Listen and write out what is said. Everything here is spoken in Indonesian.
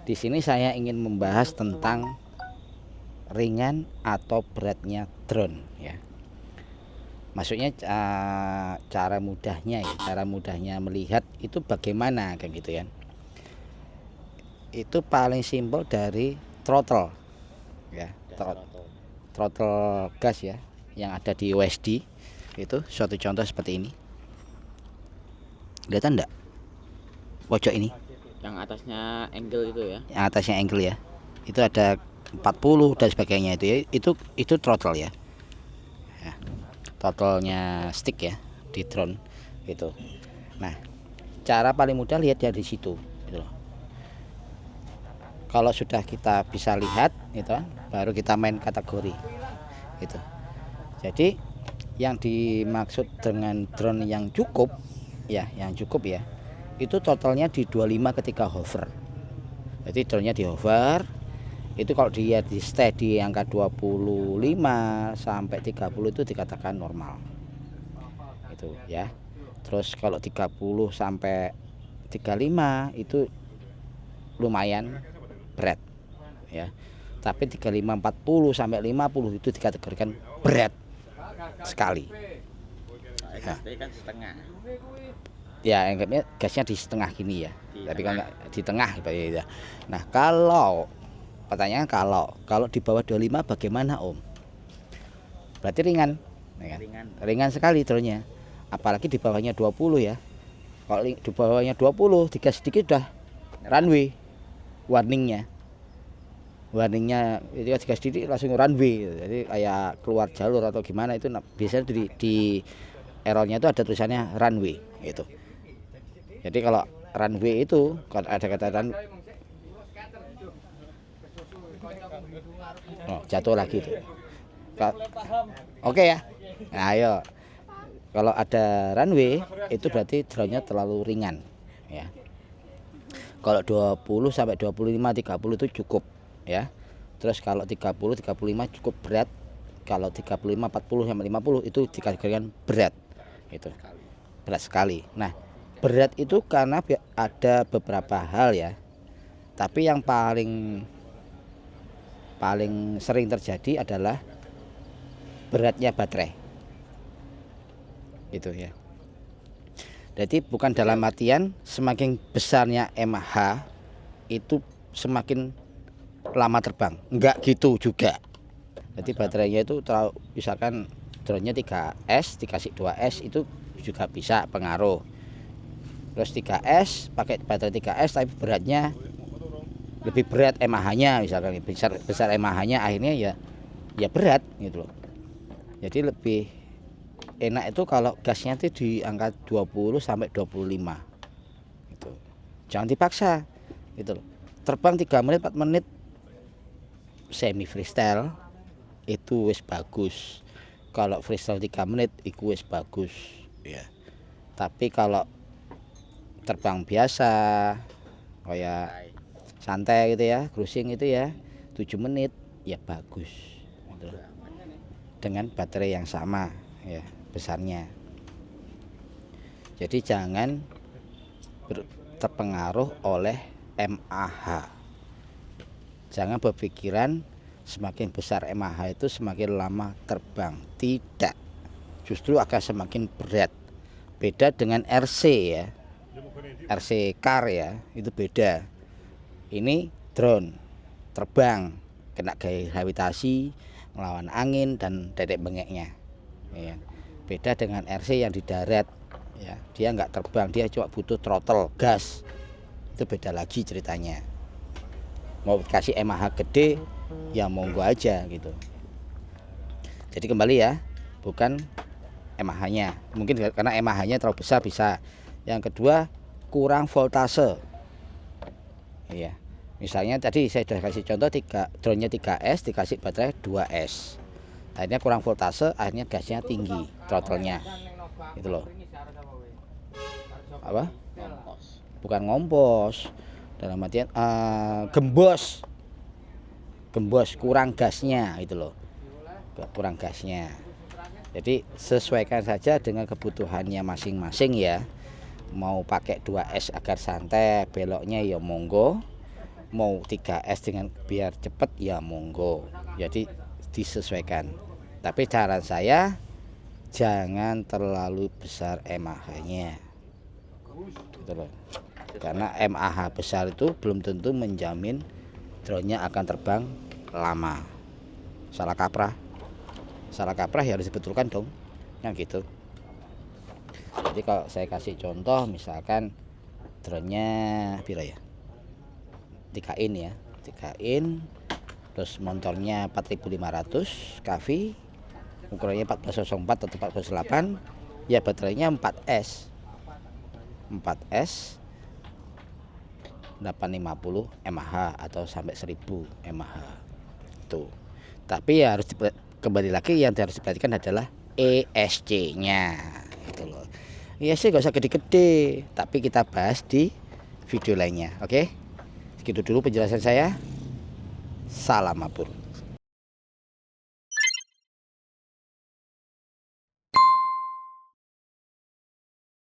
Di sini saya ingin membahas tentang ringan atau beratnya drone ya. Maksudnya cara mudahnya ya, cara mudahnya melihat itu bagaimana kayak gitu ya. Itu paling simpel dari throttle ya, throttle gas ya yang ada di USD. Itu suatu contoh seperti ini. Kelihatan enggak? Pojok ini. Yang atasnya angle itu ya. Yang atasnya angle ya. Itu ada 40 dan sebagainya itu ya. Itu throttle ya. Throttle-nya stick ya di drone itu. Nah, cara paling mudah lihat ya di situ gitu. Kalau sudah kita bisa lihat gitu, baru kita main kategori itu. Jadi yang dimaksud dengan drone yang cukup ya, itu totalnya di 25 ketika hover. Jadi drone-nya di hover itu kalau dia di stay di angka 25 sampai 30 itu dikatakan normal. Itu ya. Terus kalau 30 sampai 35 itu lumayan berat ya. Tapi 35 40 sampai 50 itu dikategorikan berat sekali. Nah, kan setengah. Ya, anggapnya gasnya di setengah gini ya. Tapi kan di tengah ya. Nah, kalau pertanyaan kalau di bawah 25 bagaimana Om? Berarti ringan, ya kan? Ringan sekali drone-nya. Apalagi di bawahnya 20 ya. Kalau di bawahnya 20 digas sedikit udah runway warningnya. Warningnya itu digas sedikit langsung runway. Jadi kayak keluar jalur atau gimana itu biasanya di errornya itu ada tulisannya runway gitu. Jadi kalau runway itu kalau ada kata jatuh lagi tuh. Oke ya. Nah, ayo. Kalau ada runway itu berarti drone-nya terlalu ringan ya. Kalau 20 sampai 25 30 itu cukup ya. Terus kalau 30 35 cukup berat. Kalau 35 40 sampai 50 itu dikategorikan berat. Itu. Berat sekali. Nah, berat itu karena ada beberapa hal ya. Tapi yang paling sering terjadi adalah beratnya baterai gitu ya. Jadi bukan dalam artian semakin besarnya mAh itu semakin lama terbang, enggak gitu juga. Jadi baterainya itu terlalu, misalkan drone-nya 3S dikasih 2S itu juga bisa pengaruh. Terus 3S pakai baterai 3S tapi beratnya lebih berat mAh-nya, misalkan besar mAh-nya akhirnya ya berat gitu loh. Jadi lebih enak itu kalau gasnya itu di angka 20 sampai 25 gitu. Jangan dipaksa gitu loh. Terbang 3 menit 4 menit semi freestyle itu wis bagus. Kalau freestyle 3 menit itu wis bagus ya. Tapi kalau terbang biasa kayak santai gitu ya, cruising itu ya 7 menit ya bagus gitu. Dengan baterai yang sama ya besarnya. Jadi jangan terpengaruh oleh mAh. Jangan berpikiran semakin besar mAh itu semakin lama terbang. Tidak, justru akan semakin berat. Beda dengan RC ya, RC car ya, itu beda. Ini drone terbang kena gaya gravitasi, melawan angin dan dedek bengeknya ya. Beda dengan RC yang di darat ya, dia nggak terbang, dia cuma butuh throttle gas, itu beda lagi ceritanya. Mau kasih mAh gede ya monggo aja gitu. Jadi kembali ya, bukan mAh-nya, mungkin karena mAh-nya terlalu besar bisa. Yang kedua kurang voltase ya. Misalnya tadi saya sudah kasih contoh drone-nya 3S dikasih baterai 2S. Akhirnya kurang voltase, akhirnya gasnya tinggi, throttle-nya. Itu loh. Apa? Bukan ngompos. Dalam artian gembos. Gembos, kurang gasnya itu loh. Kurang gasnya. Jadi sesuaikan saja dengan kebutuhannya masing-masing ya. Mau pakai 2S agar santai, beloknya ya monggo. mau 3S dengan biar cepet ya monggo, jadi disesuaikan. Tapi saran saya jangan terlalu besar MAH-nya gitu loh, karena MAH besar itu belum tentu menjamin drone-nya akan terbang lama. Salah kaprah ya harus dibetulkan dong, yang gitu. Jadi kalau saya kasih contoh, misalkan drone-nya pira ya, 3 in ya, 3 in, terus motornya 4500 kV, ukurannya 1404 atau 1408, ya baterainya 4S 850 mAh atau sampai 1000 mAh tuh. Tapi ya harus kembali lagi, yang harus diperhatikan adalah ESC-nya gitu loh. ESC gak usah gede-gede, tapi kita bahas di video lainnya. Oke, segitu dulu penjelasan saya. Salam mabur.